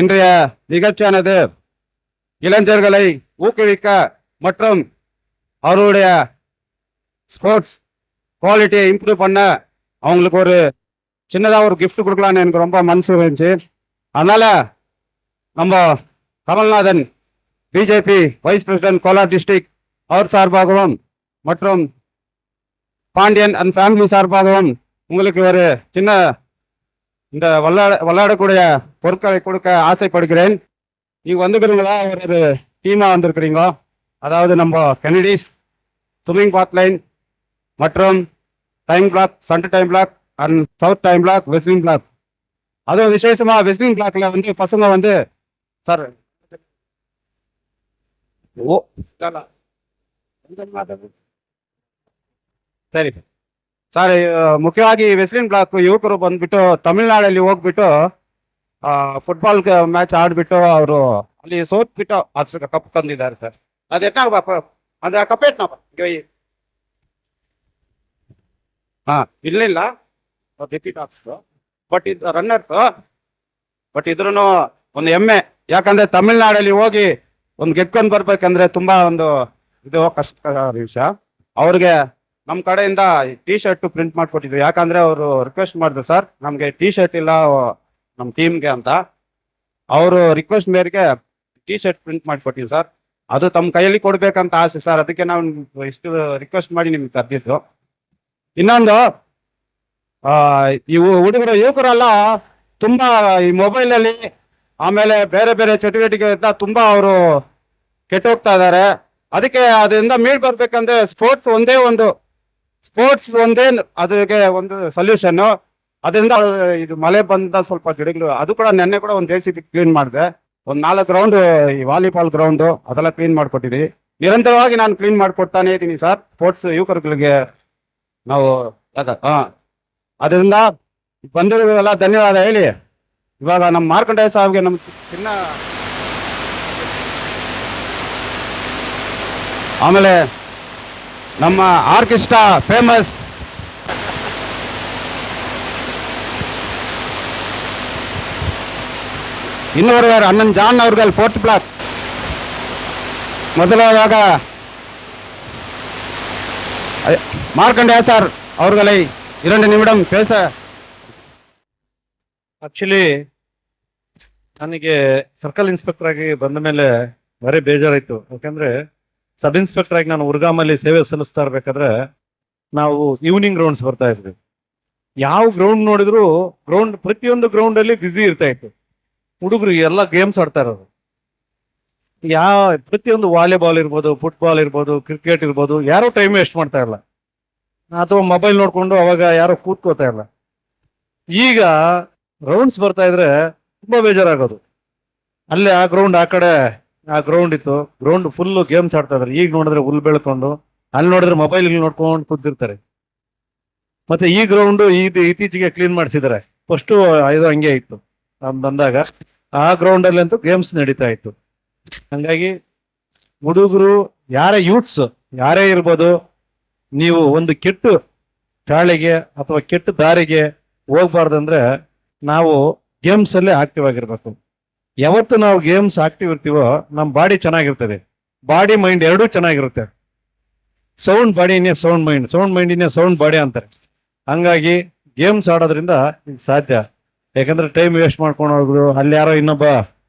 இன்றைய நிகழ்ச்சியானது இளைஞர்களை ஊக்குவிக்க மற்றும் அவருடைய ஸ்போர்ட்ஸ் குவாலிட்டியை இம்ப்ரூவ் பண்ண அவங்களுக்கு ஒரு சின்னதாக ஒரு கிஃப்ட் கொடுக்கலான்னு எனக்கு ரொம்ப மனசு இருந்துச்சு. அதனால நம்ம Kamalnathan BJP vice president Kolar district அவர் சார்பாகவும் மற்றும் பாண்டியன் அண்ட் ஃபேமிலி சார்பாகவும் உங்களுக்கு ஒரு சின்ன இந்த விளையாடக்கூடிய பொருட்களை கொடுக்க ஆசைப்படுகிறேன். நீங்கள் வந்துக்கிறீங்களா? ஒரு டீமாக வந்திருக்கிறீங்க. அதாவது நம்ம கெனடிஸ் ஸ்விம்மிங் பாத் லைன் மற்றும் time block, centre time block and south time block, wrestling block. அதுவும் விசேஷமாக வெஸ்லிங் பிளாக்ல வந்து பசங்க வந்து சார் ಓ ಸರಿ ಸರ್ ಮುಖ್ಯವಾಗಿ ವೆಸ್ಲಿನ್ ಬ್ಲಾಕ್ ಯುವಕರು ಬಂದ್ಬಿಟ್ಟು ತಮಿಳ್ನಾಡಲ್ಲಿ ಹೋಗ್ಬಿಟ್ಟು ಫುಟ್ಬಾಲ್ ಮ್ಯಾಚ್ ಆಡ್ಬಿಟ್ಟು ಅವರು ಅಲ್ಲಿ ಸೋತ್ಬಿಟ್ಟು ಅದು ಕಪ್ ತಂದಿದ್ದಾರೆ ಸರ್. ಅದೆಟ್ಟ ಅದು ಕಪ್ ಎಟ್ನಪ್ಪ ಹಾ ಇಲ್ಲ ಬಟ್ ಇದು ರನ್ನರ್ಸ್ ಬಟ್ ಇದ್ರೂ ಒಂದು ಹೆಮ್ಮೆ. ಯಾಕಂದ್ರೆ ತಮಿಳ್ನಾಡಲ್ಲಿ ಹೋಗಿ ಒಂದು ಗೆದ್ಕೊಂಡು ಬರ್ಬೇಕಂದ್ರೆ ತುಂಬಾ ಒಂದು ಇದು ಕಷ್ಟಕರ ವಿಷಯ. ಅವ್ರಿಗೆ ನಮ್ಮ ಕಡೆಯಿಂದ ಟೀ ಶರ್ಟ್ ಪ್ರಿಂಟ್ ಮಾಡ್ಕೊಟ್ಟಿದ್ವಿ. ಯಾಕಂದ್ರೆ ಅವರು ರಿಕ್ವೆಸ್ಟ್ ಮಾಡಿದ್ರು, ಸರ್ ನಮ್ಗೆ ಟೀ ಶರ್ಟ್ ಇಲ್ಲ ನಮ್ಮ ಟೀಮ್ಗೆ ಅಂತ. ಅವರು ರಿಕ್ವೆಸ್ಟ್ ಮೇರೆಗೆ ಟೀ ಶರ್ಟ್ ಪ್ರಿಂಟ್ ಮಾಡ್ಕೊಟ್ಟಿದ್ವಿ ಸರ್. ಅದು ತಮ್ಮ ಕೈಯಲ್ಲಿ ಕೊಡ್ಬೇಕಂತ ಆಸೆ ಸರ್. ಅದಕ್ಕೆ ನಾವು ಇಷ್ಟು ರಿಕ್ವೆಸ್ಟ್ ಮಾಡಿ ನಿಮ್ಗೆ ಕರೆದಿದ್ದು. ಇನ್ನೊಂದು ಇವು ಹುಡುಗರು ಯುವಕರೆಲ್ಲ ತುಂಬಾ ಈ ಮೊಬೈಲಲ್ಲಿ ಆಮೇಲೆ ಬೇರೆ ಬೇರೆ ಚಟುವಟಿಕೆಯಿಂದ ತುಂಬಾ ಅವರು ಕೆಟ್ಟೋಗ್ತಾ ಇದ್ದಾರೆ. ಅದಕ್ಕೆ ಅದರಿಂದ ಮೀಟ್ ಬರ್ಬೇಕಂದ್ರೆ ಸ್ಪೋರ್ಟ್ಸ್ ಒಂದೇ ಅದಕ್ಕೆ ಒಂದು ಸೊಲ್ಯೂಷನ್. ಅದರಿಂದ ಇದು ಮಳೆ ಬಂದ ಸ್ವಲ್ಪ ಗಿಡಗಳು ಅದು ಕೂಡ ನೆನ್ನೆ ಕೂಡ ಒಂದು JCB ಕ್ಲೀನ್ ಮಾಡಿದೆ. ಒಂದು 4 ಗ್ರೌಂಡ್ ಈ ವಾಲಿಬಾಲ್ ಗ್ರೌಂಡು ಅದೆಲ್ಲ ಕ್ಲೀನ್ ಮಾಡ್ಕೊಟ್ಟಿದ್ವಿ. ನಿರಂತರವಾಗಿ ನಾನು ಕ್ಲೀನ್ ಮಾಡ್ಕೊಡ್ತಾನೆ ಇದ್ದೀನಿ ಸರ್. ಸ್ಪೋರ್ಟ್ಸ್ ಯುವಕರುಗಳಿಗೆ ನಾವು ಅದರಿಂದ ಬಂದಿರೋದೆಲ್ಲ ಧನ್ಯವಾದ ಹೇಳಿ. ಇವಾಗ ನಮ್ಮ ಮಾರ್ಕಂಡೇಯ ಸಾಹೇಬ್ಗೆ ನಮ್ಮ ಚಿನ್ನ, ಆಮೇಲೆ ನಮ್ಮ ಆರ್ಕೆಸ್ಟ್ರಾ ಫೇಮಸ್ இன்னொருவர் அண்ணன் ஜான் அவர்கள் 4th பிளாக். முதலாவதாக மார்க்கண்டேய சார் அவர்களை 2 நிமிடம் பேச. ಆಕ್ಚುಲಿ ನನಗೆ ಸರ್ಕಲ್ ಇನ್ಸ್ಪೆಕ್ಟರ್ ಆಗಿ ಬಂದ ಮೇಲೆ ಬರೀ ಬೇಜಾರಾಯ್ತು. ಯಾಕಂದ್ರೆ ಸಬ್ ಇನ್ಸ್ಪೆಕ್ಟರ್ ಆಗಿ ನಾನು ಉರ್ಗಾಮಲ್ಲಿ ಸೇವೆ ಸಲ್ಲಿಸ್ತಾ ಇರ್ಬೇಕಾದ್ರೆ ನಾವು ಈವ್ನಿಂಗ್ ರೌಂಡ್ಸ್ ಬರ್ತಾ ಇದ್ವಿ. ಯಾವ ಗ್ರೌಂಡ್ ನೋಡಿದ್ರು ಪ್ರತಿಯೊಂದು ಗ್ರೌಂಡ್ ಅಲ್ಲಿ ಬ್ಯುಸಿ ಇರ್ತಾ ಇತ್ತು. ಹುಡುಗರು ಎಲ್ಲ ಗೇಮ್ಸ್ ಆಡ್ತಾ ಇರೋದು. ಪ್ರತಿಯೊಂದು ವಾಲಿಬಾಲ್ ಇರ್ಬೋದು, ಫುಟ್ಬಾಲ್ ಇರ್ಬೋದು, ಕ್ರಿಕೆಟ್ ಇರ್ಬೋದು, ಯಾರೋ ಟೈಮ್ ವೇಸ್ಟ್ ಮಾಡ್ತಾ ಇಲ್ಲ. ಅಥವಾ ಮೊಬೈಲ್ ನೋಡ್ಕೊಂಡು ಅವಾಗ ಯಾರೋ ಕೂತ್ಕೋತಾ ಇಲ್ಲ. ಈಗ ರೌಂಡ್ಸ್ ಬರ್ತಾ ಇದ್ರೆ ತುಂಬಾ ಬೇಜಾರಾಗೋದು. ಅಲ್ಲೇ ಆ ಗ್ರೌಂಡ್, ಆ ಕಡೆ ಆ ಗ್ರೌಂಡ್ ಇತ್ತು, ಗ್ರೌಂಡ್ ಫುಲ್ ಗೇಮ್ಸ್ ಆಡ್ತಾ ಇದಾರೆ. ಈಗ ನೋಡಿದ್ರೆ ಹುಲ್ ಬೆಳ್ಕೊಂಡು, ಅಲ್ಲಿ ನೋಡಿದ್ರೆ ಮೊಬೈಲ್ ನೋಡ್ಕೊಂಡು ಕೂತಿರ್ತಾರೆ. ಮತ್ತೆ ಈ ಗ್ರೌಂಡ್ ಇತ್ತೀಚೆಗೆ ಕ್ಲೀನ್ ಮಾಡಿಸಿದ್ದಾರೆ. ಫಸ್ಟ್ ಇದು ಹಂಗೆ ಇತ್ತು ಬಂದಾಗ. ಆ ಗ್ರೌಂಡ್ ಅಲ್ಲಿ ಅಂತೂ ಗೇಮ್ಸ್ ನಡೀತಾ ಇತ್ತು. ಹಂಗಾಗಿ ಹುಡುಗರು ಯಾರೇ ಯೂತ್ಸ್ ಯಾರೇ ಇರ್ಬೋದು, ನೀವು ಒಂದು ಕೆಟ್ಟ ಚಾಳಿಗೆ ಅಥವಾ ಕೆಟ್ಟ ದಾರಿಗೆ ಹೋಗ್ಬಾರ್ದಂದ್ರೆ ನಾವು ಗೇಮ್ಸ್ ಅಲ್ಲೇ ಆಕ್ಟಿವ್ ಆಗಿರ್ಬೇಕು. ಯಾವತ್ತು ನಾವು ಗೇಮ್ಸ್ ಆಕ್ಟಿವ್ ಇರ್ತೀವೋ ನಮ್ಮ ಬಾಡಿ ಚೆನ್ನಾಗಿರ್ತದೆ. ಬಾಡಿ ಮೈಂಡ್ ಎರಡೂ ಚೆನ್ನಾಗಿರುತ್ತೆ. ಸೌಂಡ್ ಬಾಡಿನೇ ಸೌಂಡ್ ಮೈಂಡ್, ಸೌಂಡ್ ಮೈಂಡಿನೇ ಸೌಂಡ್ ಬಾಡಿ ಅಂತಾರೆ. ಹಂಗಾಗಿ ಗೇಮ್ಸ್ ಆಡೋದ್ರಿಂದ ಇದು ಸಾಧ್ಯ. ಯಾಕಂದ್ರೆ ಟೈಮ್ ವೇಸ್ಟ್ ಮಾಡ್ಕೊಂಡು ಹೋಗೋದು, ಅಲ್ಲಿ ಯಾರೋ ಇನ್ನೊಬ್ಬ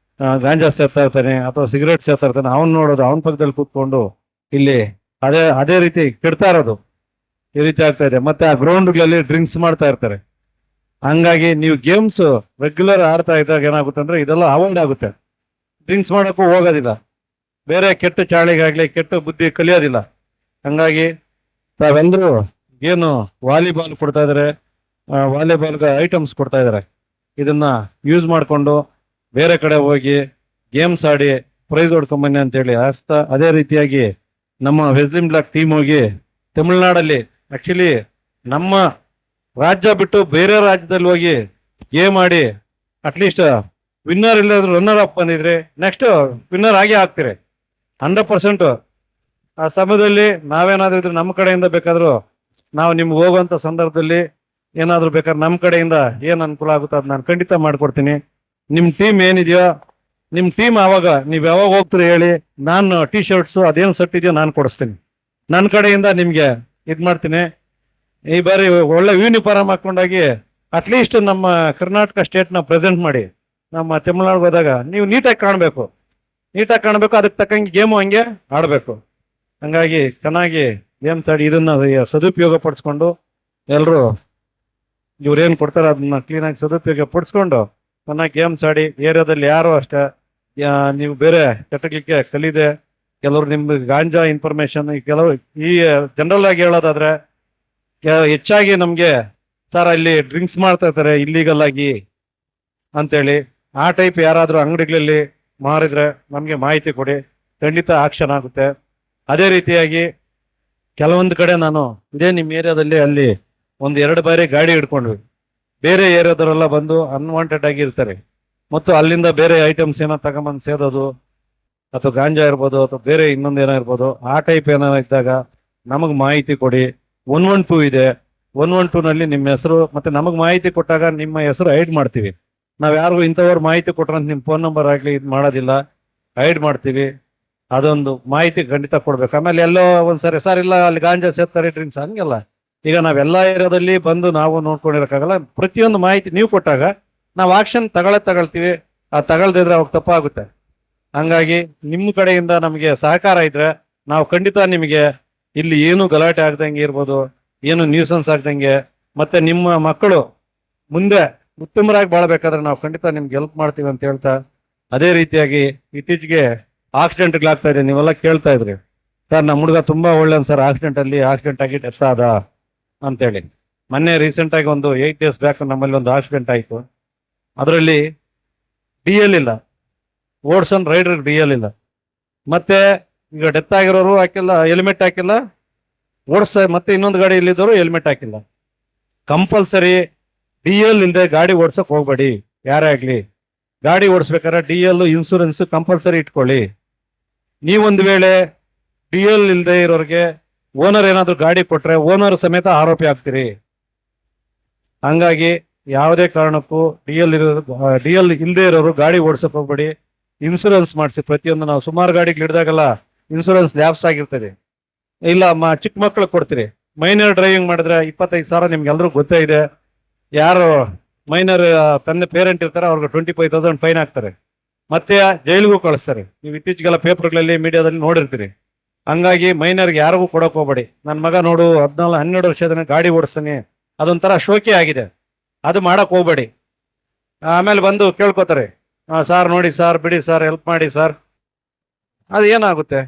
ಗಾಂಜಾ ಸೇರ್ತಾ ಇರ್ತಾನೆ ಅಥವಾ ಸಿಗರೇಟ್ ಸೇರ್ತಾ ಇರ್ತಾನೆ, ಅವ್ನು ನೋಡೋದು, ಅವನ ಪಕ್ಕದಲ್ಲಿ ಕೂತ್ಕೊಂಡು ಇಲ್ಲಿ ಅದೇ ರೀತಿ ಕೆಡ್ತಾ ಇರೋದು ಈ ರೀತಿ ಆಗ್ತಾ ಇದೆ. ಮತ್ತೆ ಆ ಗ್ರೌಂಡ್ಗಳಲ್ಲಿ ಡ್ರಿಂಕ್ಸ್ ಮಾಡ್ತಾ ಇರ್ತಾರೆ. ಹಂಗಾಗಿ ನೀವು ಗೇಮ್ಸ್ ರೆಗ್ಯುಲರ್ ಆಡ್ತಾ ಇದ್ದಾಗ ಏನಾಗುತ್ತೆ ಅಂದ್ರೆ ಇದೆಲ್ಲ ಅವಾಯ್ಡ್ ಆಗುತ್ತೆ. ಡ್ರಿಂಕ್ಸ್ ಮಾಡೋಕ್ಕೂ ಹೋಗೋದಿಲ್ಲ, ಬೇರೆ ಕೆಟ್ಟ ಚಾಳಿಗಾಗ್ಲಿ ಕೆಟ್ಟ ಬುದ್ಧಿ ಕಲಿಯೋದಿಲ್ಲ. ಹಂಗಾಗಿ ತಾವೆಲ್ಲರೂ ಏನು ವಾಲಿಬಾಲ್ ಕೊಡ್ತಾ ಇದಾರೆ, ವಾಲಿಬಾಲ್ಗೆ ಐಟಮ್ಸ್ ಕೊಡ್ತಾ ಇದಾರೆ, ಇದನ್ನ ಯೂಸ್ ಮಾಡಿಕೊಂಡು ಬೇರೆ ಕಡೆ ಹೋಗಿ ಗೇಮ್ಸ್ ಆಡಿ ಪ್ರೈಸ್ ಹೊಡ್ಕೊಂಬನ್ನಿ ಅಂತೇಳಿ ಅದೇ ರೀತಿಯಾಗಿ ನಮ್ಮ ವೆಸ್ಲಿನ್ ಬ್ಲಾಕ್ ಟೀಮ್ ಹೋಗಿ ತಮಿಳ್ನಾಡಲ್ಲಿ, ಆಕ್ಚುಲಿ ನಮ್ಮ ರಾಜ್ಯ ಬಿಟ್ಟು ಬೇರೆ ರಾಜ್ಯದಲ್ಲಿ ಹೋಗಿ ಗೇಮ್ ಆಡಿ ಅಟ್ಲೀಸ್ಟ್ ವಿನ್ನರ್ ಇಲ್ಲದ್ರು ರನ್ನರ್ ಅಪ್ ಬಂದಿದ್ರೆ ನೆಕ್ಸ್ಟ್ ವಿನ್ನರ್ ಆಗೇ ಆಗ್ತೀರಿ 100%. ಆ ಸಮಯದಲ್ಲಿ ನಾವೇನಾದ್ರೂ ಇದ್ರೆ ನಮ್ಮ ಕಡೆಯಿಂದ ಬೇಕಾದ್ರೂ ನಾವು ನಿಮ್ಗೆ ಹೋಗುವಂತ ಸಂದರ್ಭದಲ್ಲಿ ಏನಾದ್ರು ಬೇಕಾದ್ರೆ ನಮ್ಮ ಕಡೆಯಿಂದ ಏನ್ ಅನುಕೂಲ ಆಗುತ್ತೋ ಅದು ನಾನು ಖಂಡಿತ ಮಾಡ್ಕೊಡ್ತೀನಿ. ನಿಮ್ಮ ಟೀಮ್ ಏನಿದೆಯೋ ನಿಮ್ಮ ಟೀಮ್ ಆವಾಗ ನೀವು ಯಾವಾಗ ಹೋಗ್ತೀರಿ ಹೇಳಿ, ನಾನು ಟಿ ಶರ್ಟ್ಸು ಅದೇನು ಸೆಟ್ ಇದೆಯೋ ನಾನು ಕೊಡಿಸ್ತೀನಿ. ನನ್ನ ಕಡೆಯಿಂದ ನಿಮಗೆ ಇದು ಮಾಡ್ತೀನಿ. ಈ ಬಾರಿ ಒಳ್ಳೆ ಯೂನಿಫಾರ್ಮ್ ಹಾಕೊಂಡಾಗಿ ಅಟ್ಲೀಸ್ಟ್ ನಮ್ಮ ಕರ್ನಾಟಕ ಸ್ಟೇಟ್ನ ಪ್ರೆಸೆಂಟ್ ಮಾಡಿ. ನಮ್ಮ ತಮಿಳ್ನಾಡಿಗೆ ಹೋದಾಗ ನೀವು ನೀಟಾಗಿ ಕಾಣಬೇಕು, ಅದಕ್ಕೆ ತಕ್ಕಂಗೆ ಗೇಮು ಹಂಗೆ ಆಡಬೇಕು. ಹಂಗಾಗಿ ಚೆನ್ನಾಗಿ ಗೇಮ್ ಆಡಿ ಇದನ್ನ ಸದುಪಯೋಗ ಪಡಿಸ್ಕೊಂಡು ಎಲ್ಲರೂ ಇವ್ರೇನು ಕೊಡ್ತಾರೆ ಅದನ್ನ ಕ್ಲೀನಾಗಿ ಸದುಪಯೋಗ ಪಡಿಸ್ಕೊಂಡು ಚೆನ್ನಾಗಿ ಗೇಮ್ಸ್ ಆಡಿ. ಏರಿಯಾದಲ್ಲಿ ಯಾರು ಅಷ್ಟೇ ನೀವು ಬೇರೆ ಚಟಗಳಿಗೆ ಕಲಿದೆ, ಕೆಲವರು ನಿಮ್ಗೆ ಗಾಂಜಾ ಇನ್ಫಾರ್ಮೇಶನ್, ಕೆಲವರು ಈ ಜನರಲ್ ಆಗಿ ಹೇಳೋದಾದ್ರೆ ಹೆಚ್ಚಾಗಿ ನಮಗೆ ಸರ್ ಅಲ್ಲಿ ಡ್ರಿಂಕ್ಸ್ ಮಾಡ್ತಾ ಇರ್ತಾರೆ ಇಲ್ಲೀಗಲ್ ಆಗಿ ಅಂತೇಳಿ, ಆ ಟೈಪ್ ಯಾರಾದರೂ ಅಂಗಡಿಗಳಲ್ಲಿ ಮಾರಿದ್ರೆ ನಮಗೆ ಮಾಹಿತಿ ಕೊಡಿ, ಖಂಡಿತ ಆಕ್ಷನ್ ಆಗುತ್ತೆ. ಅದೇ ರೀತಿಯಾಗಿ ಕೆಲವೊಂದು ಕಡೆ ನಾನು ಇದೇ ನಿಮ್ಮ ಏರಿಯಾದಲ್ಲಿ ಅಲ್ಲಿ ಒಂದು 2 ಬಾರಿ ಗಾಡಿ ಹಿಡ್ಕೊಂಡ್ವಿ, ಬೇರೆ ಏರಿಯಾದವರೆಲ್ಲ ಬಂದು ಅನ್ವಾಂಟೆಡ್ ಆಗಿ ಇರ್ತಾರೆ ಮತ್ತು ಅಲ್ಲಿಂದ ಬೇರೆ ಐಟಮ್ಸ್ ಏನೋ ತಗೊಂಬಂದು ಸೇದೋದು, ಅಥವಾ ಗಾಂಜಾ ಇರ್ಬೋದು ಅಥವಾ ಬೇರೆ ಇನ್ನೊಂದು ಏನೋ ಇರ್ಬೋದು, ಆ ಟೈಪ್ ಏನೋ ಇದ್ದಾಗ ನಮಗೆ ಮಾಹಿತಿ ಕೊಡಿ. 112 ಇದೆ, 112ನಲ್ಲಿ ನಿಮ್ಮ ಹೆಸರು ಮತ್ತೆ ನಮಗೆ ಮಾಹಿತಿ ಕೊಟ್ಟಾಗ ನಿಮ್ಮ ಹೆಸರು ಹೈಡ್ ಮಾಡ್ತೀವಿ. ನಾವು ಯಾರಿಗೂ ಇಂಥವ್ರು ಮಾಹಿತಿ ಕೊಟ್ರಂತ ನಿಮ್ಮ ಫೋನ್ ನಂಬರ್ ಆಗಲಿ ಇದು ಮಾಡೋದಿಲ್ಲ, ಹೈಡ್ ಮಾಡ್ತೀವಿ. ಅದೊಂದು ಮಾಹಿತಿ ಖಂಡಿತ ಕೊಡ್ಬೇಕು. ಆಮೇಲೆ ಎಲ್ಲೋ ಒಂದ್ಸರಿ ಸರ್ ಇಲ್ಲ ಅಲ್ಲಿ ಗಾಂಜಾ ಸೇರ್ತಾರೆ ಡ್ರಿಂಕ್ಸ್, ಹಂಗೆಲ್ಲ ಈಗ ನಾವೆಲ್ಲ ಏರಿಯಾದಲ್ಲಿ ಬಂದು ನಾವು ನೋಡ್ಕೊಂಡಿರೋಕ್ಕಾಗಲ್ಲ. ಪ್ರತಿಯೊಂದು ಮಾಹಿತಿ ನೀವು ಕೊಟ್ಟಾಗ ನಾವು ಆಕ್ಷನ್ ತಗೊಳ್ತೀವಿ. ಆ ತಗೊಳ್ದಿದ್ರೆ ಅವಾಗ ತಪ್ಪಾಗುತ್ತೆ. ಹಂಗಾಗಿ ನಿಮ್ಮ ಕಡೆಯಿಂದ ನಮಗೆ ಸಹಕಾರ ಇದ್ರೆ ನಾವು ಖಂಡಿತ ನಿಮಗೆ ಇಲ್ಲಿ ಏನು ಗಲಾಟೆ ಆಗ್ದಂಗೆ ಇರ್ಬೋದು, ಏನು ನ್ಯೂಸನ್ಸ್ ಆಗ್ದಂಗೆ, ಮತ್ತೆ ನಿಮ್ಮ ಮಕ್ಕಳು ಮುಂದೆ ಉತ್ತಮರಾಗಿ ಬಾಳ್ಬೇಕಾದ್ರೆ ನಾವು ಖಂಡಿತ ನಿಮ್ಗೆ ಹೆಲ್ಪ್ ಮಾಡ್ತೀವಿ ಅಂತ ಹೇಳ್ತಾ, ಅದೇ ರೀತಿಯಾಗಿ ಇತ್ತೀಚೆಗೆ ಆಕ್ಸಿಡೆಂಟ್ಗಳಾಗ್ತಾ ಇದೆ. ನೀವೆಲ್ಲ ಕೇಳ್ತಾ ಇದ್ರಿ ಸರ್ ನಮ್ಮ ಹುಡುಗ ತುಂಬಾ ಒಳ್ಳೆ ಸರ್ ಆಕ್ಸಿಡೆಂಟ್ ಆಗಿ ಡೆತ್ ಆದ ಅಂತೇಳಿ. ಮೊನ್ನೆ ರೀಸೆಂಟಾಗಿ ಒಂದು 8 days ಬ್ಯಾಕ್ ನಮ್ಮಲ್ಲಿ ಒಂದು ಆಕ್ಸಿಡೆಂಟ್ ಆಯಿತು. ಅದರಲ್ಲಿ DL ಇಲ್ಲ, ಓಡ್ಸನ್ ರೈಡರ್ DL ಇಲ್ಲ, ಮತ್ತೆ ಈಗ ಡೆತ್ ಆಗಿರೋರು ಹಾಕಿಲ್ಲ, ಹೆಲ್ಮೆಟ್ ಹಾಕಿಲ್ಲ, ಮತ್ತೆ ಇನ್ನೊಂದು ಗಾಡಿ ಇಲ್ಲಿದ್ದವರು ಹೆಲ್ಮೆಟ್ ಹಾಕಿಲ್ಲ. ಕಂಪಲ್ಸರಿ DL ಇಲ್ಲದೆ ಗಾಡಿ ಓಡ್ಸಕ್ ಹೋಗ್ಬೇಡಿ. ಯಾರೇ ಆಗ್ಲಿ ಗಾಡಿ ಓಡಿಸ್ಬೇಕಾದ್ರೆ DL ಇನ್ಸೂರೆನ್ಸ್ ಕಂಪಲ್ಸರಿ ಇಟ್ಕೊಳ್ಳಿ. ನೀವೊಂದು ವೇಳೆ DL ಇಲ್ಲದೆ ಇರೋರಿಗೆ ಓನರ್ ಏನಾದ್ರು ಗಾಡಿ ಕೊಟ್ರೆ ಓನರ್ ಸಮೇತ ಆರೋಪಿ ಆಗ್ತೀರಿ. ಹಂಗಾಗಿ ಯಾವುದೇ ಕಾರಣಕ್ಕೂ DL ಇಲ್ಲದೆ ಇರೋರು ಗಾಡಿ ಓಡಿಸಕ್ ಹೋಗ್ಬೇಡಿ. ಇನ್ಸೂರೆನ್ಸ್ ಮಾಡಿಸಿ. ಪ್ರತಿಯೊಂದು ನಾವು ಸುಮಾರು ಗಾಡಿಗಳು ಹಿಡಿದಾಗೆಲ್ಲ ಇನ್ಸೂರೆನ್ಸ್ ಲ್ಯಾಪ್ಸ್ ಆಗಿರ್ತದೆ. ಇಲ್ಲ ಚಿಕ್ಕ ಮಕ್ಳಿಗೆ ಕೊಡ್ತೀರಿ. ಮೈನರ್ ಡ್ರೈವಿಂಗ್ ಮಾಡಿದ್ರೆ 25,000 ನಿಮ್ಗೆಲ್ರಿಗೂ ಗೊತ್ತೇ ಇದೆ. ಯಾರು ಮೈನರ್ ತಂದೆ ಪೇರೆಂಟ್ ಇರ್ತಾರೆ ಅವ್ರಿಗೆ 25,000 ಫೈನ್ ಹಾಕ್ತಾರೆ, ಮತ್ತೆ ಜೈಲಿಗೂ ಕಳಿಸ್ತಾರೆ. ನೀವು ಇತ್ತೀಚೆಗೆಲ್ಲ ಪೇಪರ್ಗಳಲ್ಲಿ ಮೀಡಿಯಾದಲ್ಲಿ ನೋಡಿರ್ತೀರಿ. ಹಂಗಾಗಿ ಮೈನರ್ಗೆ ಯಾರಿಗೂ ಕೊಡಕ್ ಹೋಗ್ಬೇಡಿ. ನನ್ನ ಮಗ ನೋಡು 14-12 ವರ್ಷದ ಗಾಡಿ ಓಡಿಸ್ತಾನೆ, ಅದೊಂಥರ ಶೋಕಿ ಆಗಿದೆ, ಅದು ಮಾಡಕ್ ಹೋಗ್ಬೇಡಿ. ಆಮೇಲೆ ಬಂದು ಕೇಳ್ಕೊತಾರೆ, ಸಾರ್ ನೋಡಿ ಸಾರ್ ಬಿಡಿ ಸಾರ್ ಹೆಲ್ಪ್ ಮಾಡಿ ಸಾರ್. ಅದು ಏನಾಗುತ್ತೆ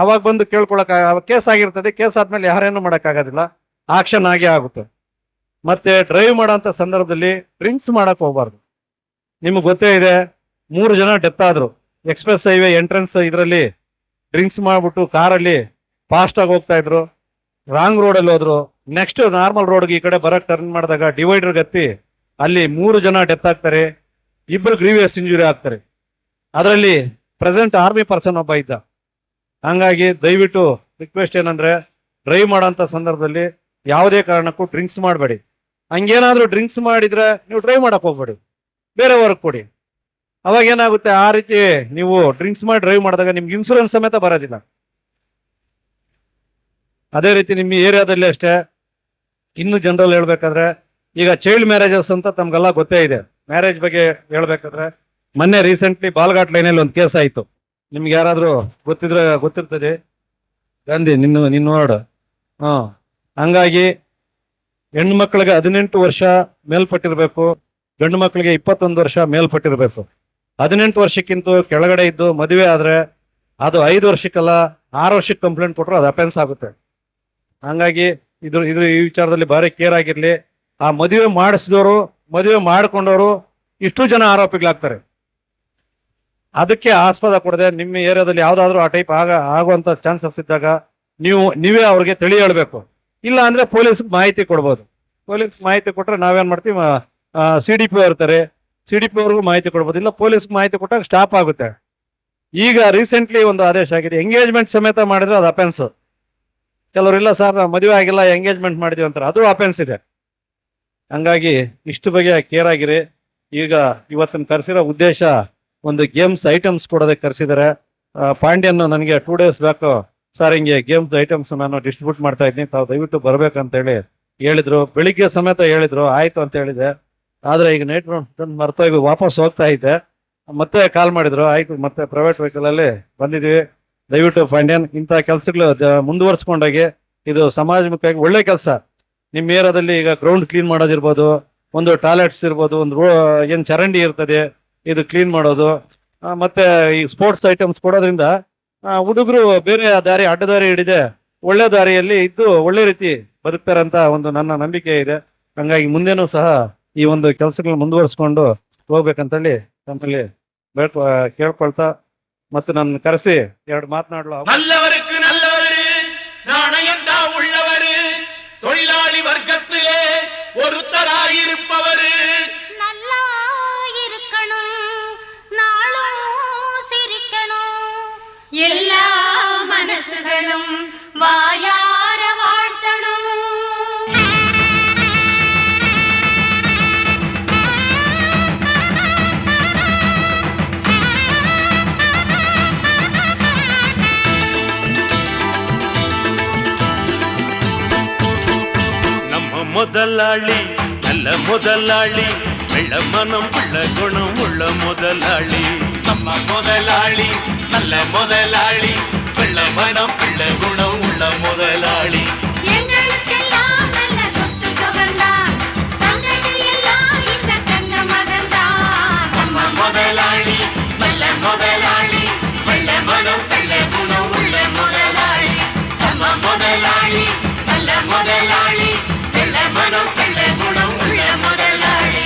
ಅವಾಗ ಬಂದು ಕೇಳ್ಕೊಳಕ್ ಕೇಸ್ ಆಗಿರ್ತದೆ. ಕೇಸ್ ಆದ್ಮೇಲೆ ಯಾರೇನು ಮಾಡೋಕ್ಕಾಗೋದಿಲ್ಲ, ಆಕ್ಷನ್ ಆಗೇ ಆಗುತ್ತೆ. ಮತ್ತೆ ಡ್ರೈವ್ ಮಾಡೋಂಥ ಸಂದರ್ಭದಲ್ಲಿ ಡ್ರಿಂಕ್ಸ್ ಮಾಡಕ್ ಹೋಗ್ಬಾರ್ದು. ನಿಮ್ಗೆ ಗೊತ್ತೇ ಇದೆ 3 ಜನ ಡೆತ್ ಆದ್ರು ಎಕ್ಸ್ಪ್ರೆಸ್ ಹೈವೇ ಎಂಟ್ರೆನ್ಸ್ ಇದರಲ್ಲಿ ಡ್ರಿಂಕ್ಸ್ ಮಾಡ್ಬಿಟ್ಟು ಕಾರಲ್ಲಿ ಫಾಸ್ಟ್ ಆಗಿ ಹೋಗ್ತಾ ಇದ್ರು, ರಾಂಗ್ ರೋಡಲ್ಲಿ ಹೋದ್ರು. ನೆಕ್ಸ್ಟ್ ನಾರ್ಮಲ್ ರೋಡ್ಗೆ ಈ ಕಡೆ ಬರಕ್ ಟರ್ನ್ ಮಾಡಿದಾಗ ಡಿವೈಡರ್ ಗತ್ತಿ ಅಲ್ಲಿ 3 ಜನ ಡೆತ್ ಆಗ್ತಾರೆ, 2 ಗ್ರೀವಿಯಸ್ ಇಂಜುರಿ ಆಗ್ತಾರೆ. ಅದರಲ್ಲಿ ಪ್ರೆಸೆಂಟ್ ಆರ್ಮಿ ಪರ್ಸನ್ ಒಬ್ಬ ಇದ್ದ. ಹಂಗಾಗಿ ದಯವಿಟ್ಟು ರಿಕ್ವೆಸ್ಟ್ ಏನಂದ್ರೆ ಡ್ರೈವ್ ಮಾಡೋಂಥ ಸಂದರ್ಭದಲ್ಲಿ ಯಾವುದೇ ಕಾರಣಕ್ಕೂ ಡ್ರಿಂಕ್ಸ್ ಮಾಡಬೇಡಿ. ಹಂಗೇನಾದ್ರೂ ಡ್ರಿಂಕ್ಸ್ ಮಾಡಿದ್ರೆ ನೀವು ಡ್ರೈವ್ ಮಾಡಕ್ ಹೋಗ್ಬೇಡಿ, ಬೇರೆ ವರ್ಕ್ ಕೊಡಿ. ಅವಾಗ ಏನಾಗುತ್ತೆ, ಆ ರೀತಿ ನೀವು ಡ್ರಿಂಕ್ಸ್ ಮಾಡಿ ಡ್ರೈವ್ ಮಾಡಿದಾಗ ನಿಮ್ಗೆ ಇನ್ಸೂರೆನ್ಸ್ ಸಮೇತ ಬರೋದಿಲ್ಲ. ಅದೇ ರೀತಿ ನಿಮ್ಮ ಏರಿಯಾದಲ್ಲಿ ಅಷ್ಟೇ. ಇನ್ನು ಜನರಲ್ ಹೇಳ್ಬೇಕಾದ್ರೆ ಈಗ ಚೈಲ್ಡ್ ಮ್ಯಾರೇಜಸ್ ಅಂತ ತಮ್ಗೆಲ್ಲ ಗೊತ್ತೇ ಇದೆ. ಮ್ಯಾರೇಜ್ ಬಗ್ಗೆ ಹೇಳ್ಬೇಕಾದ್ರೆ ಮೊನ್ನೆ ರೀಸೆಂಟ್ಲಿ ಬಾಲ್ಘಾಟ್ ಲೈನಲ್ಲಿ ಒಂದು ಕೇಸ್ ಆಯಿತು. ನಿಮ್ಗೆ ಯಾರಾದರೂ ಗೊತ್ತಿರ್ತದೆ ಗಾಂಧಿ ನಿನ್ನ ನೋಡು. ಹಂಗಾಗಿ ಹೆಣ್ಣು ಮಕ್ಕಳಿಗೆ 18 ವರ್ಷ ಮೇಲ್ಪಟ್ಟಿರ್ಬೇಕು, ಗಂಡು ಮಕ್ಕಳಿಗೆ 21 ವರ್ಷ ಮೇಲ್ಪಟ್ಟಿರ್ಬೇಕು. 18 ವರ್ಷಕ್ಕಿಂತ ಕೆಳಗಡೆ ಇದ್ದು ಮದುವೆ ಆದ್ರೆ ಅದು 5 ವರ್ಷಕ್ಕಲ್ಲ 6 ವರ್ಷಕ್ಕೆ ಕಂಪ್ಲೇಂಟ್ ಕೊಟ್ಟರು ಅದು ಅಫೆನ್ಸ್ ಆಗುತ್ತೆ. ಹಂಗಾಗಿ ಈ ವಿಚಾರದಲ್ಲಿ ಭಾರಿ ಕೇರ್ ಆಗಿರ್ಲಿ. ಆ ಮದುವೆ ಮಾಡಿಸಿದವರು, ಮದುವೆ ಮಾಡ್ಕೊಂಡವರು ಇಷ್ಟು ಜನ ಆರೋಪಿಗಳಾಗ್ತಾರೆ. ಅದಕ್ಕೆ ಆಸ್ಪದ ಕೊಡದೆ ನಿಮ್ಮ ಏರಿಯಾದಲ್ಲಿ ಯಾವ್ದಾದ್ರು ಆ ಟೈಪ್ ಆಗುವಂತ ಚಾನ್ಸಸ್ ಇದ್ದಾಗ ನೀವೇ ಅವ್ರಿಗೆ ತಿಳಿ ಹೇಳ್ಬೇಕು. ಇಲ್ಲ ಅಂದ್ರೆ ಪೊಲೀಸ್ಗೆ ಮಾಹಿತಿ ಕೊಡ್ಬೋದು. ಪೊಲೀಸ್ ಮಾಹಿತಿ ಕೊಟ್ರೆ ನಾವೇನ್ ಮಾಡ್ತೀವಿ, CDP ಇರ್ತಾರೆ, CDP ಅವ್ರಿಗೂ ಮಾಹಿತಿ ಕೊಡ್ಬೋದು. ಇಲ್ಲ ಪೊಲೀಸ್ಗೆ ಮಾಹಿತಿ ಕೊಟ್ಟಾಗ ಸ್ಟಾಪ್ ಆಗುತ್ತೆ. ಈಗ ರೀಸೆಂಟ್ಲಿ ಒಂದು ಆದೇಶ ಆಗಿದೆ, ಎಂಗೇಜ್ಮೆಂಟ್ ಸಮೇತ ಮಾಡಿದ್ರೆ ಅದು ಅಫೆನ್ಸ್. ಕೆಲವರು ಇಲ್ಲ ಸರ್ ಮದುವೆ ಆಗಿಲ್ಲ ಎಂಗೇಜ್ಮೆಂಟ್ ಮಾಡಿದೀವಿ ಅಂತಾರೆ, ಅದು ಅಫೆನ್ಸ್ ಇದೆ. ಹಂಗಾಗಿ ಇಷ್ಟು ಬಗ್ಗೆ ಕೇರ್ ಆಗಿರಿ. ಈಗ ಇವತ್ತಿನ ಕರೆಸಿರೋ ಉದ್ದೇಶ ಒಂದು ಗೇಮ್ಸ್ ಐಟಮ್ಸ್ ಕೊಡೋದಕ್ಕೆ ಕರೆಸಿದ್ದಾರೆ. ಪಾಂಡ್ಯನ್ ನನಗೆ 2 days ಬ್ಯಾಕ್ ಸರ್ ಹಿಂಗೆ ಗೇಮ್ಸ್ ಐಟಮ್ಸ್ ನಾನು ಡಿಸ್ಟ್ರಿಬ್ಯೂಟ್ ಮಾಡ್ತಾ ಇದ್ದೀನಿ, ತಾವು ದಯವಿಟ್ಟು ಬರ್ಬೇಕಂತೇಳಿ ಹೇಳಿದ್ರು. ಬೆಳಿಗ್ಗೆ ಸಮೇತ ಹೇಳಿದ್ರು, ಆಯ್ತು ಅಂತ ಹೇಳಿದೆ. ಆದ್ರೆ ಈಗ ನೈಟ್ ಮರ್ತೋಗಿ ವಾಪಸ್ ಹೋಗ್ತಾ ಇದ್ದೆ, ಮತ್ತೆ ಕಾಲ್ ಮಾಡಿದ್ರು, ಆಯ್ತು ಮತ್ತೆ ಪ್ರೈವೇಟ್ ವೆಹಿಕಲ್ ಅಲ್ಲಿ ಬಂದಿದ್ವಿ. ದಯವಿಟ್ಟು ಪಾಂಡ್ಯನ್ ಇಂಥ ಕೆಲಸಗಳು ಮುಂದುವರ್ಸ್ಕೊಂಡೋಗಿ, ಇದು ಸಮಾಜಮುಖವಾಗಿ ಒಳ್ಳೆ ಕೆಲಸ. ನಿಮ್ಮ ಏರಿಯಾದಲ್ಲಿ ಈಗ ಗ್ರೌಂಡ್ ಕ್ಲೀನ್ ಮಾಡೋದಿರ್ಬೋದು, ಒಂದು ಟಾಯ್ಲೆಟ್ಸ್ ಇರ್ಬೋದು, ಒಂದು ಏನ್ ಚರಂಡಿ ಇರ್ತದೆ ಇದು ಕ್ಲೀನ್ ಮಾಡೋದು, ಮತ್ತೆ ಈ ಸ್ಪೋರ್ಟ್ಸ್ ಐಟಮ್ಸ್ ಕೊಡೋದ್ರಿಂದ ಹುಡುಗರು ಬೇರೆ ದಾರಿ ಅಡ್ಡದಾರಿ ಹಿಡಿದೆ ಒಳ್ಳೆ ದಾರಿಯಲ್ಲಿ ಇದ್ದು ಒಳ್ಳೆ ರೀತಿ ಬದುಕ್ತಾರಂತ ಒಂದು ನನ್ನ ನಂಬಿಕೆ ಇದೆ. ಹಂಗಾಗಿ ಮುಂದೆನೂ ಸಹ ಈ ಒಂದು ಕೆಲಸಗಳನ್ನ ಮುಂದುವರಿಸ್ಕೊಂಡು ಹೋಗ್ಬೇಕಂತೇಳಿ ನಮ್ಮಲ್ಲಿ ಕೇಳ್ಕೊಳ್ತಾ ಮತ್ತು ನನ್ನ ಕರೆಸಿ 2 ಮಾತನಾಡಲು நல்லவருக்கு நல்லவரு நாணயந்தா உள்ளவரு தொழிலாளி வர்க்கத்திலே ஒருத்தராயிருப்பவரு நல்லா இருக்கணும், நாளும் சிரிக்கணும், எல்லா மனசுகளும் வாயார வாழ்த்தணும். நம்ம முதலாளி நல்ல முதலாளி வெள்ள மனம் உள்ள குணம் உள்ள முதலாளி நம்ம முதலாளி நல்ல முதலாளி வெள்ள மனம் உள்ள குணம் உள்ள முதலாளி எங்களுக்கெல்லாம் நல்ல சொத்து சுகந்தான், தங்கங்கள் எல்லாம் இந்த தங்க மகன்தான். நம்ம முதலாளி நல்ல முதலாளி வெள்ள மனம் உள்ள குணம் உள்ள முதலாளி நம்ம முதலாளி நல்ல முதலாளி வெள்ள மனம் உள்ள குணம் உள்ள முதலாளி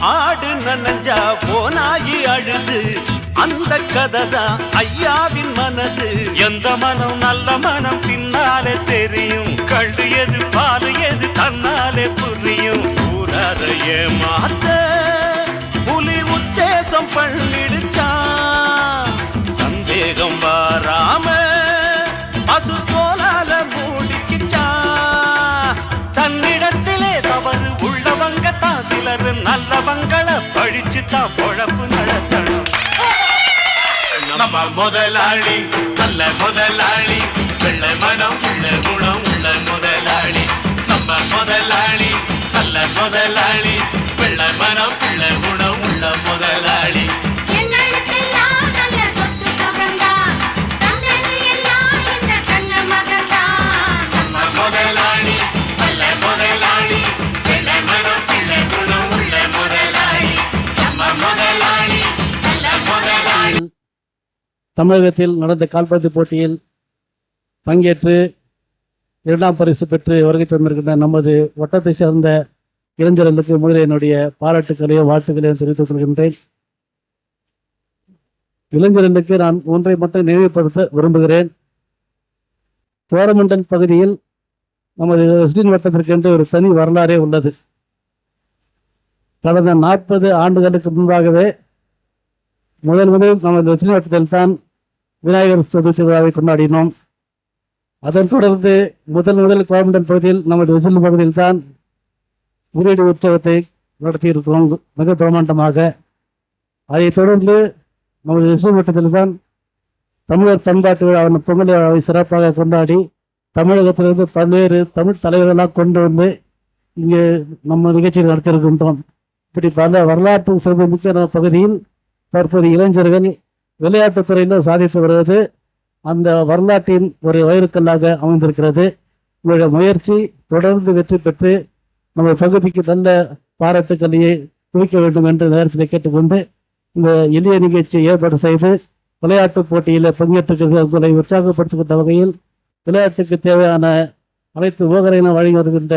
ஆடு நனஞ்சா போனாயி அழுது அந்த கதைதான் ஐயாவின் மனது. எந்த மனம் நல்ல மனம் பின்னாலே தெரியும், கண்டு எது பாரு எது தன்னாலே புரியும். ஊரார ஏமாத்த புலி உத்தேசம் பண்ணிடுச்சான், சந்தேகம் வாராம பசு போலால மூடிக்கிச்சான். தன்னிடத்திலே தவறு உள்ளவங்க தான் சிலர் நல்லவங்களை பழிச்சு தான் பொழப்பு நடத்தணும். நம்ம முதலாளி நல்ல முதலாளி வெள்ள மனம் உள்ள குணம் உள்ள முதலாளி நம்ம முதலாளி நல்ல முதலாளி வெள்ள மனம் உள்ள குணம் உள்ள முதலாளி எங்களுக்கெல்லாம் நல்ல சொத்து சுகந்தான், தங்கங்கள் எல்லாம் இந்த தங்க மகன்தான். நம்ம முதலாளி நல்ல முதலாளி வெள்ள மனம் உள்ள குணம் உள்ள முதலாளி நம்ம முதலாளி நல்ல முதலாளி. தமிழகத்தில் நடந்த கால்பந்து போட்டியில் பங்கேற்று 2ஆம் பரிசு பெற்று வருகை தந்திருக்கின்ற நமது வட்டத்தை சேர்ந்த இளைஞர்களுக்கு முதலில் என்னுடைய பாராட்டுக்களையும் வாழ்த்துக்களையும் தெரிவித்துக் கொள்கின்றேன். இளைஞர்களுக்கு நான் ஒன்றை மட்டும் நினைவுபடுத்த விரும்புகிறேன். கோரமண்டல் பகுதியில் நமது வெஸ்டின் வட்டத்திற்கென்று ஒரு தனி வரலாறே உள்ளது. கடந்த 40 ஆண்டுகளுக்கு முன்பாகவே முதலில் நமது வெஸ்டின் வட்டத்தில் தான் விநாயகர் சதுர்த்தி விழாவை கொண்டாடினோம். அதன் தொடர்ந்து முதல் கோரமண்டல் பகுதியில் நமது வெஸ்டின் பகுதியில் தான் உரியடி உற்சவத்தை நடத்தியிருக்கிறோம் மிக பிரமாண்டமாக. அதைத் தொடர்ந்து நமது வெஸ்டின் வட்டத்தில் தான் தமிழர் பண்பாட்டு விழாவின் பொங்கல் விழாவை சிறப்பாக கொண்டாடி தமிழகத்திலிருந்து பல்வேறு தமிழ் தலைவர்களாக கொண்டு வந்து இங்கே நம்ம நிகழ்ச்சிகள் நடத்தியிருக்கின்றோம். இப்படி பல வரலாற்று சிறப்புமிக்க பகுதியில் தற்போது இளைஞர்கள் விளையாட்டுத் துறையில் சாதித்து வருவது அந்த வரலாற்றின் ஒரு வயிறுக்கல்லாக அமைந்திருக்கிறது. உங்களுடைய முயற்சி தொடர்ந்து வெற்றி பெற்று நம்ம பகுதிக்கு நல்ல பாராட்டுக்கல்லையை குவிக்க வேண்டும் என்று நேரத்தில் கேட்டுக்கொண்டு இந்த எளிய நிகழ்ச்சியை ஏற்பாடு செய்து விளையாட்டுப் போட்டியில் பங்கேற்றுகளை உற்சாகப்படுத்துகின்ற வகையில் விளையாட்டுக்கு தேவையான அனைத்து உபகரணங்களும் வழங்கி வருகின்ற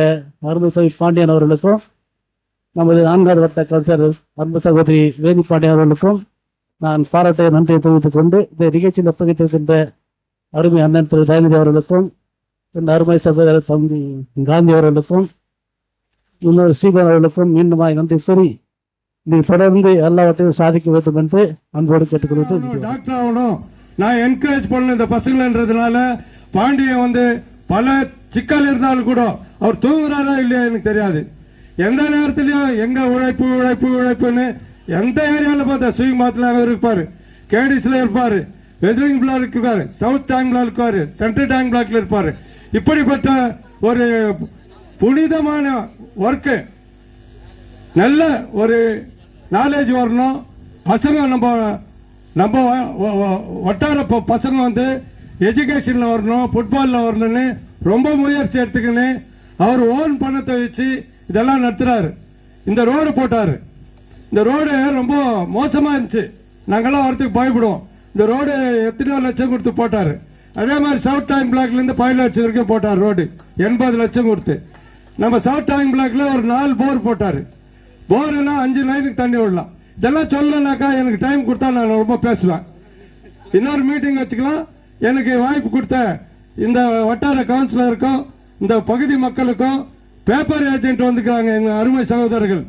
அருள்மிகு பாண்டியன் அவர்களுக்கும் நமது 4வது வட்ட கவுன்சிலர் அன்பு சகோதரி வேணி பாண்டியன் அவர்களுக்கும் நான் பாராட்ட நன்றியை தெரிவித்துக் கொண்டு இந்த நிகழ்ச்சியில் பங்கேற்றிருக்கின்ற அருமை அண்ணன் திரு தயநிதி அவர்களுக்கும் இந்த அருமை சகோதரர் தம்பி காந்தி அவர்களுக்கும் இன்னொரு ஸ்ரீகாந்த் அவர்களுக்கும் மீண்டும் நன்றி கூறி நீ தொடர்ந்து எல்லாவற்றையும் சாதிக்க வேண்டும் என்று அன்போடு கேட்டுக்கொள்வது. டாக்டர் ஆகணும் நான் என்கரேஜ் பண்ண இந்த பசங்களன்றதுனால பாண்டியன் வந்து பல சிக்கல் இருந்தாலும் கூட அவர் தூங்குறாரா இல்லையா எனக்கு தெரியாது. எந்த நேரத்திலையும் எங்க உழைப்பு உழைப்பு உழைப்புன்னு எந்த ஏரியாவில் பார்த்தா சுயமாத்தில் இருப்பாரு, கேடிஸ்ல இருப்பாரு, வெதரிங் பிளாக் இருப்பாரு, சவுத் டேங்க் பிளாக் இருப்பாரு, சென்ட்ரல் டேங்க் பிளாக்ல இருப்பாரு. இப்படிப்பட்ட ஒரு புனிதமான ஒர்க்கு நல்ல ஒரு நாலேஜ் வரணும். பசங்க நம்ம வட்டார பசங்க வந்து எஜுகேஷனில் வரணும், ஃபுட்பாலில் வரணும்னு ரொம்ப முயற்சி எடுத்துக்கின்னு அவர் ஓன் பணத்தை வச்சு இதெல்லாம் நடத்துறாரு. இந்த ரோடு போட்டார். இந்த ரோடு ரொம்ப மோசமாக இருந்துச்சு, நாங்கள்லாம் வரத்துக்கு பயப்படுவோம். இந்த ரோடு எத்தனையோ லட்சம் கொடுத்து போட்டார். அதே மாதிரி சவுத் டேங்க் பிளாக்லேருந்து 5 லட்சம் வரைக்கும் போட்டார் ரோடு, 80 லட்சம் கொடுத்து. நம்ம சவுத் டேங்க் பிளாக்ல ஒரு 4 போர் போட்டார். போர் எல்லாம் 5 லைனுக்கு தண்ணி விடலாம். இதெல்லாம் சொல்லனாக்கா எனக்கு டைம் கொடுத்தா நான் ரொம்ப பேசுவேன். இன்னொரு மீட்டிங் வச்சுக்கலாம். எனக்கு வாய்ப்பு கொடுத்த இந்த வட்டார கவுன்சிலருக்கும் இந்த பகுதி மக்களுக்கும் பேப்பர் ஏஜென்ட் வந்துக்கிறாங்க எங்கள் அருமை சகோதரர்கள்,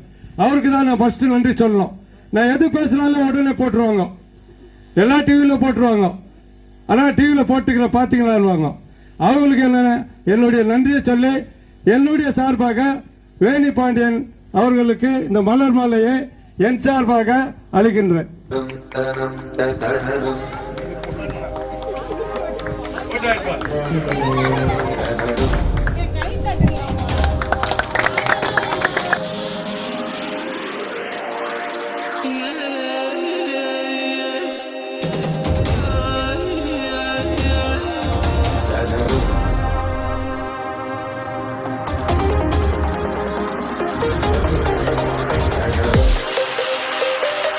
அவருக்கு தான் நான் ஃபர்ஸ்ட் நன்றி சொல்லணும். நான் எது பேசினாலும் உடனே போட்டுருவாங்க, எல்லா டிவியில் போட்டுருவாங்க. ஆனால் டிவியில் போட்டுக்கிற பார்த்தீங்களாருவாங்க. அவங்களுக்கு என்னுடைய நன்றியை சொல்லி என்னுடைய சார்பாக வேணி பாண்டியன் அவர்களுக்கு இந்த மலர் மாலையை என் சார்பாக அளிக்கின்றேன்.